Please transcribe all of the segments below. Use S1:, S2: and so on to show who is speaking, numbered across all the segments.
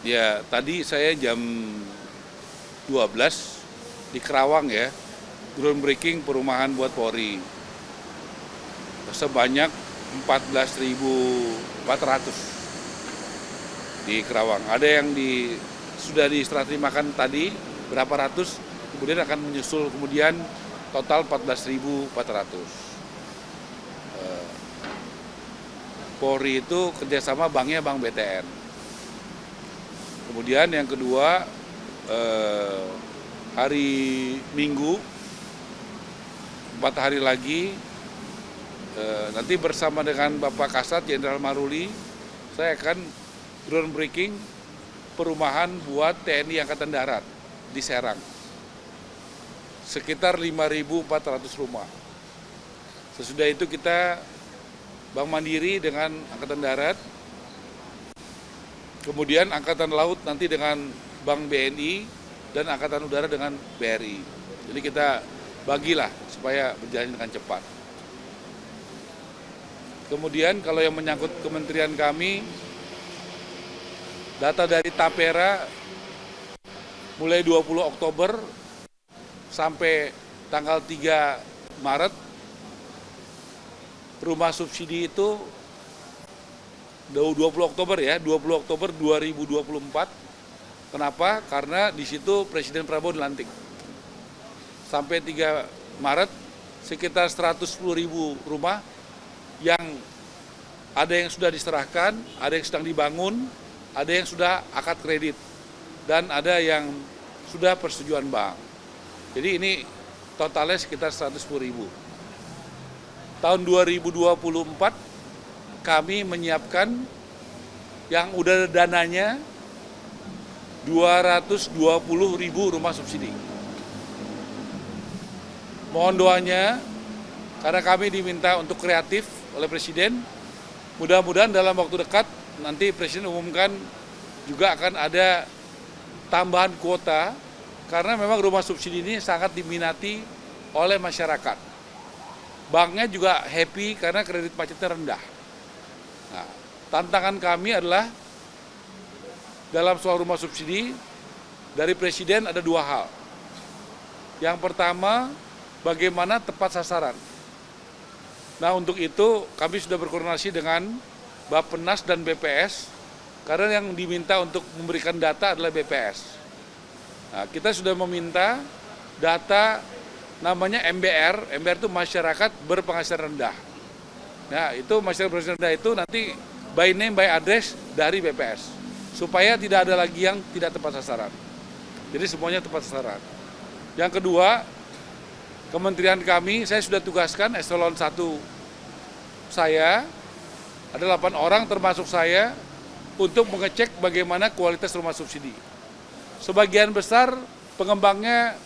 S1: Ya, tadi saya jam 12 di Kerawang ya, groundbreaking perumahan buat Polri. Sebanyak 14.400 di Kerawang. Ada yang sudah diserah terimakan tadi, berapa ratus, kemudian akan menyusul kemudian total 14.400. Polri itu kerjasama banknya Bank BTN. Kemudian yang kedua, hari Minggu, 4 hari lagi, nanti bersama dengan Bapak Kasat Jenderal Maruli, saya akan groundbreaking perumahan buat TNI Angkatan Darat di Serang. Sekitar 5.400 rumah. Sesudah itu kita Bank Mandiri dengan Angkatan Darat, kemudian Angkatan Laut nanti dengan Bank BNI, dan Angkatan Udara dengan BRI. Jadi kita bagilah supaya berjalan dengan cepat. Kemudian kalau yang menyangkut kementerian kami, data dari Tapera mulai 20 Oktober sampai tanggal 3 Maret, rumah subsidi itu 20 Oktober ya, 20 Oktober 2024. Kenapa? Karena di situ Presiden Prabowo dilantik. Sampai 3 Maret sekitar 110.000 rumah yang ada yang sudah diserahkan, ada yang sedang dibangun, ada yang sudah akad kredit, dan ada yang sudah persetujuan bank. Jadi ini totalnya sekitar 110.000. Tahun 2024 kami menyiapkan yang udah dananya 220.000 rumah subsidi. Mohon doanya, karena kami diminta untuk kreatif oleh Presiden, mudah-mudahan dalam waktu dekat nanti Presiden umumkan juga akan ada tambahan kuota, karena memang rumah subsidi ini sangat diminati oleh masyarakat. Banknya juga happy karena kredit macetnya rendah. Nah, tantangan kami adalah dalam soal rumah subsidi, dari Presiden ada 2 hal. Yang pertama, bagaimana tepat sasaran. Nah, untuk itu kami sudah berkoordinasi dengan Bappenas dan BPS, karena yang diminta untuk memberikan data adalah BPS. Nah, kita sudah meminta data namanya MBR. MBR itu masyarakat berpenghasilan rendah. Nah, itu masyarakat berpenghasilan rendah itu nanti by name, by address dari BPS. Supaya tidak ada lagi yang tidak tepat sasaran. Jadi semuanya tepat sasaran. Yang kedua, kementerian kami, saya sudah tugaskan eselon 1 saya, ada 8 orang termasuk saya, untuk mengecek bagaimana kualitas rumah subsidi. Sebagian besar pengembangnya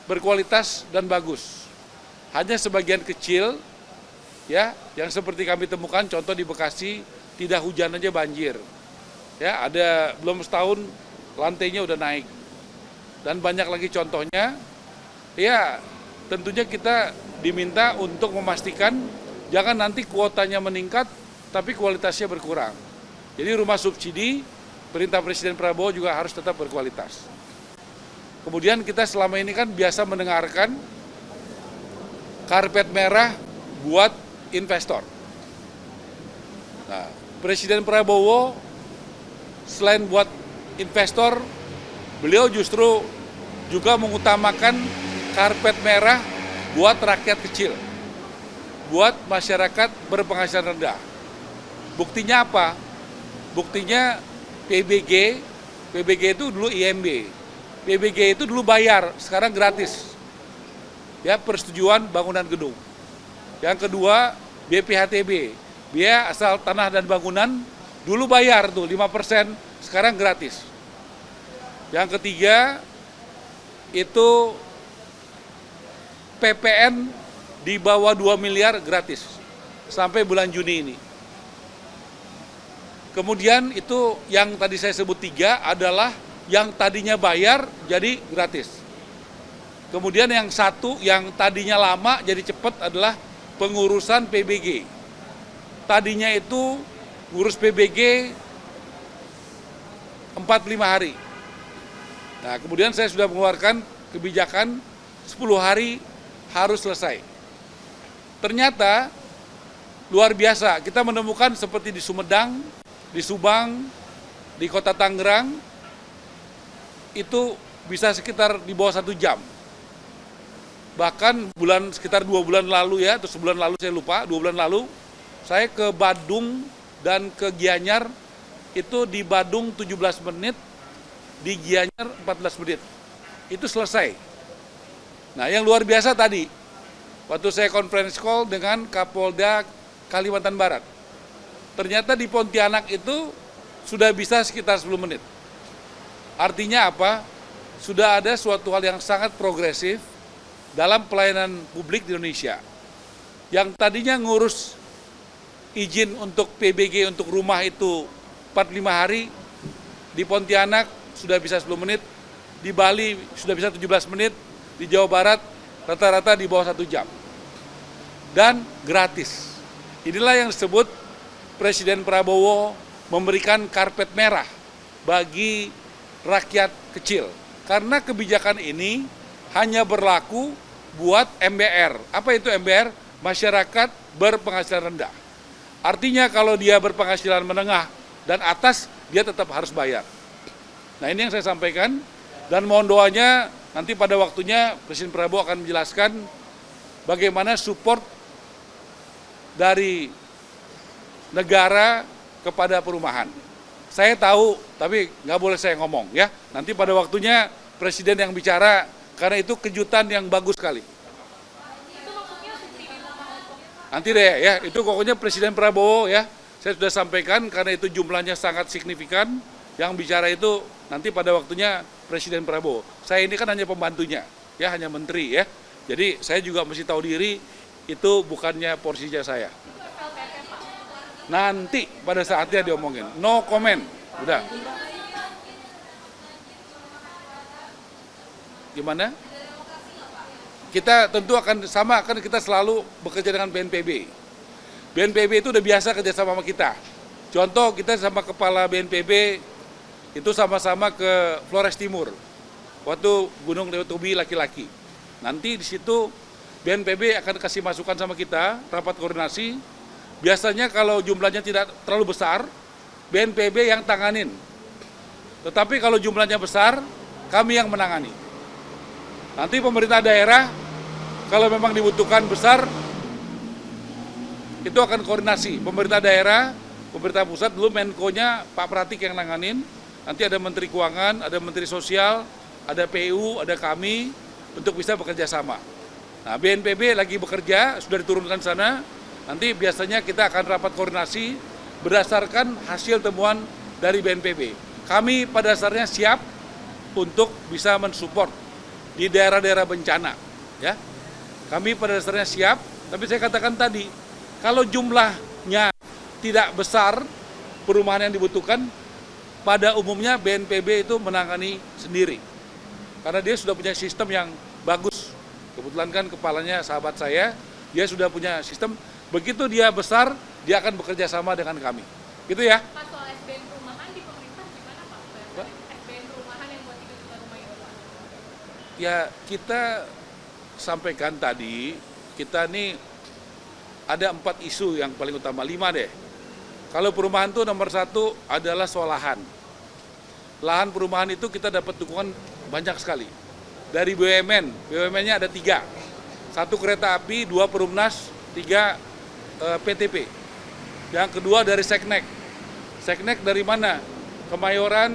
S1: berkualitas dan bagus. Hanya sebagian kecil, ya, yang seperti kami temukan, contoh di Bekasi, tidak hujan aja banjir. Ya, ada belum setahun lantainya udah naik. Dan banyak lagi contohnya. Ya, tentunya kita diminta untuk memastikan jangan nanti kuotanya meningkat tapi kualitasnya berkurang. Jadi rumah subsidi, perintah Presiden Prabowo juga harus tetap berkualitas. Kemudian kita selama ini kan biasa mendengarkan karpet merah buat investor. Nah, Presiden Prabowo selain buat investor, beliau justru juga mengutamakan karpet merah buat rakyat kecil, buat masyarakat berpenghasilan rendah. Buktinya apa? Buktinya PBG itu dulu IMB. PBG itu dulu bayar, sekarang gratis. Ya, persetujuan bangunan gedung. Yang kedua, BPHTB, biaya asal tanah dan bangunan, dulu bayar tuh 5%, sekarang gratis. Yang ketiga, itu PPN di bawah 2 miliar gratis sampai bulan Juni ini. Kemudian itu yang tadi saya sebut 3 adalah yang tadinya bayar jadi gratis. Kemudian yang 1 yang tadinya lama jadi cepat adalah pengurusan PBG. Tadinya itu ngurus PBG 4-5 hari. Nah, kemudian saya sudah mengeluarkan kebijakan 10 hari harus selesai. Ternyata luar biasa, kita menemukan seperti di Sumedang, di Subang, di Kota Tangerang, itu bisa sekitar di bawah 1 jam. Bahkan sekitar 2 bulan lalu ya, atau sebulan lalu saya lupa, 2 bulan lalu, saya ke Badung dan ke Gianyar, itu di Badung 17 menit, di Gianyar 14 menit. Itu selesai. Nah, yang luar biasa tadi, waktu saya conference call dengan Kapolda Kalimantan Barat, ternyata di Pontianak itu sudah bisa sekitar 10 menit. Artinya apa? Sudah ada suatu hal yang sangat progresif dalam pelayanan publik di Indonesia. Yang tadinya ngurus izin untuk PBG untuk rumah itu 4-5 hari, di Pontianak sudah bisa 10 menit, di Bali sudah bisa 17 menit, di Jawa Barat rata-rata di bawah 1 jam. Dan gratis. Inilah yang disebut Presiden Prabowo memberikan karpet merah bagi rakyat kecil. Karena kebijakan ini hanya berlaku buat MBR. Apa itu MBR? Masyarakat berpenghasilan rendah. Artinya kalau dia berpenghasilan menengah dan atas, dia tetap harus bayar. Nah, ini yang saya sampaikan, dan mohon doanya nanti pada waktunya Presiden Prabowo akan menjelaskan bagaimana support dari negara kepada perumahan. Saya tahu, tapi nggak boleh saya ngomong ya. Nanti pada waktunya Presiden yang bicara, karena itu kejutan yang bagus sekali. Nanti deh ya, itu pokoknya Presiden Prabowo ya. Saya sudah sampaikan karena itu jumlahnya sangat signifikan. Yang bicara itu nanti pada waktunya Presiden Prabowo. Saya ini kan hanya pembantunya, ya hanya menteri ya. Jadi saya juga mesti tahu diri, itu bukannya porsinya saya. Nanti pada saatnya diomongin. No comment. Udah. Gimana? Kita tentu akan sama, kan kita selalu bekerja dengan BNPB. BNPB itu udah biasa kerja sama kita. Contoh, kita sama kepala BNPB itu sama-sama ke Flores Timur. Waktu Gunung Dewa Tobi laki-laki. Nanti di situ BNPB akan kasih masukan sama kita, rapat koordinasi. Biasanya kalau jumlahnya tidak terlalu besar, BNPB yang tanganin. Tetapi kalau jumlahnya besar, kami yang menangani. Nanti pemerintah daerah, kalau memang dibutuhkan besar, itu akan koordinasi. Pemerintah daerah, pemerintah pusat, dulu Menko-nya Pak Pratik yang nanganin. Nanti ada Menteri Keuangan, ada Menteri Sosial, ada PU, ada kami, untuk bisa bekerja sama. Nah, BNPB lagi bekerja, sudah diturunkan sana. Nanti biasanya kita akan rapat koordinasi berdasarkan hasil temuan dari BNPB. Kami pada dasarnya siap untuk bisa mensupport di daerah-daerah bencana. Ya, kami pada dasarnya siap, tapi saya katakan tadi, kalau jumlahnya tidak besar, perumahan yang dibutuhkan, pada umumnya BNPB itu menangani sendiri. Karena dia sudah punya sistem yang bagus. Kebetulan kan kepalanya sahabat saya, dia sudah punya sistem. Begitu dia besar, dia akan bekerja sama dengan kami. Gitu ya.
S2: Pak, soal SBN perumahan di pemerintah gimana Pak? SBN perumahan yang buat 3 juta rumah itu Pak?
S1: Ya, kita sampaikan tadi, kita nih ada 4 isu yang paling utama, 5 deh. Kalau perumahan itu nomor 1 adalah soal lahan. Lahan perumahan itu kita dapat dukungan banyak sekali. Dari BUMN, BUMN-nya ada 3. 1 kereta api, 2 Perumnas, 3 PTP. Yang kedua dari Seknek. Seknek dari mana? Kemayoran,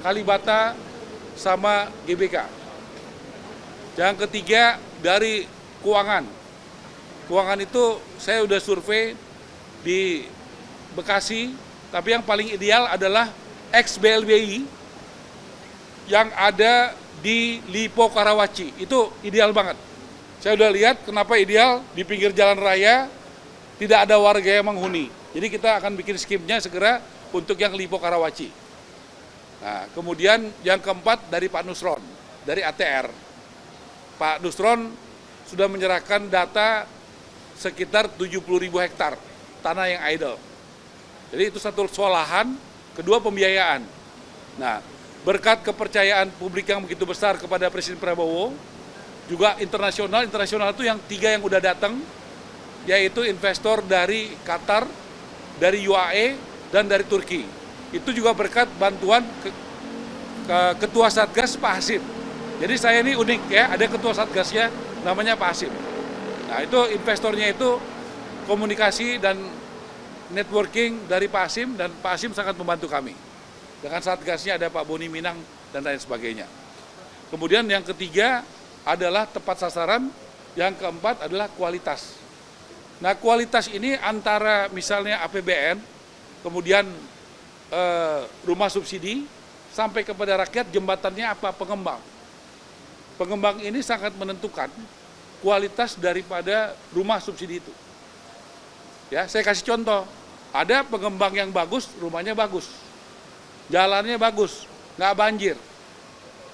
S1: Kalibata, sama GBK. Yang ketiga dari keuangan. Keuangan itu saya udah survei di Bekasi, tapi yang paling ideal adalah ex-BLBI yang ada di Lipo Karawaci. Itu ideal banget. Saya udah lihat kenapa ideal, di pinggir jalan raya tidak ada warga yang menghuni. Jadi kita akan bikin skimnya segera untuk yang Lipo Karawaci. Nah, kemudian yang keempat dari Pak Nusron, dari ATR. Pak Nusron sudah menyerahkan data sekitar 70.000 hektar tanah yang idle. Jadi itu satu soal lahan, kedua pembiayaan. Nah, berkat kepercayaan publik yang begitu besar kepada Presiden Prabowo, juga internasional itu yang 3 yang udah datang, yaitu investor dari Qatar, dari UAE, dan dari Turki. Itu juga berkat bantuan Ketua Satgas Pak Hasim. Jadi saya ini unik ya, ada Ketua Satgasnya namanya Pak Hasim. Nah itu investornya itu komunikasi dan networking dari Pak Hasim, dan Pak Hasim sangat membantu kami. Dengan Satgasnya ada Pak Boni Minang dan lain sebagainya. Kemudian yang ketiga adalah tepat sasaran, yang keempat adalah kualitas. Nah kualitas ini antara misalnya APBN, kemudian rumah subsidi, sampai kepada rakyat jembatannya apa, pengembang. Pengembang ini sangat menentukan kualitas daripada rumah subsidi itu. Ya, saya kasih contoh, ada pengembang yang bagus, rumahnya bagus, jalannya bagus, nggak banjir.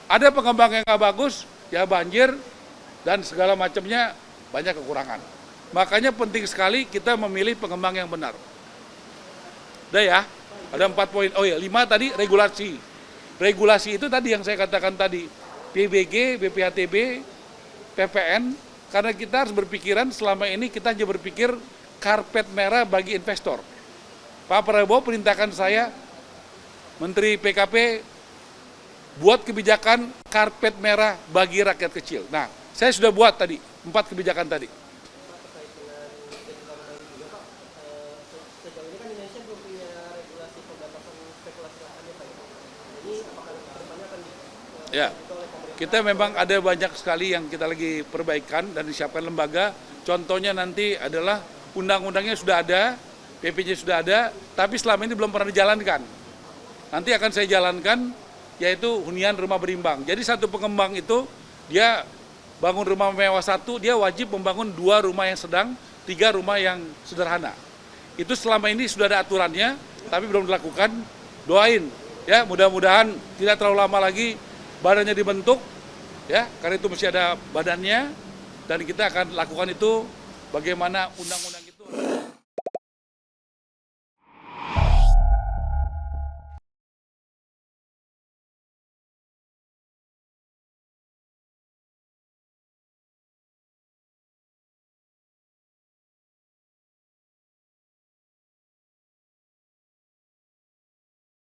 S1: Ada pengembang yang nggak bagus, ya banjir dan segala macamnya banyak kekurangan. Makanya penting sekali kita memilih pengembang yang benar. Udah ya, ada 4 poin. Oh ya, 5 tadi regulasi. Regulasi itu tadi yang saya katakan tadi, PBG, BPHTB, PPN, karena kita harus berpikiran selama ini kita hanya berpikir karpet merah bagi investor. Pak Prabowo perintahkan saya, Menteri PKP, buat kebijakan karpet merah bagi rakyat kecil. Nah, saya sudah buat tadi, 4 kebijakan tadi.
S3: Sejauh ini kan Indonesia belum punya regulasi pembatasan spekulasi lahan ya Pak. Jadi apakah kedepannya akan
S1: Ya, kita memang ada banyak sekali yang kita lagi perbaikan dan disiapkan lembaga. Contohnya nanti adalah undang-undangnya sudah ada, PP-nya sudah ada, tapi selama ini belum pernah dijalankan. Nanti akan saya jalankan, yaitu hunian rumah berimbang. Jadi satu pengembang itu, dia bangun rumah mewah 1, dia wajib membangun 2 rumah yang sedang, 3 rumah yang sederhana. Itu selama ini sudah ada aturannya, tapi belum dilakukan. Doain, ya mudah-mudahan tidak terlalu lama lagi badannya dibentuk, ya karena itu mesti ada badannya, dan kita akan lakukan itu bagaimana undang-undang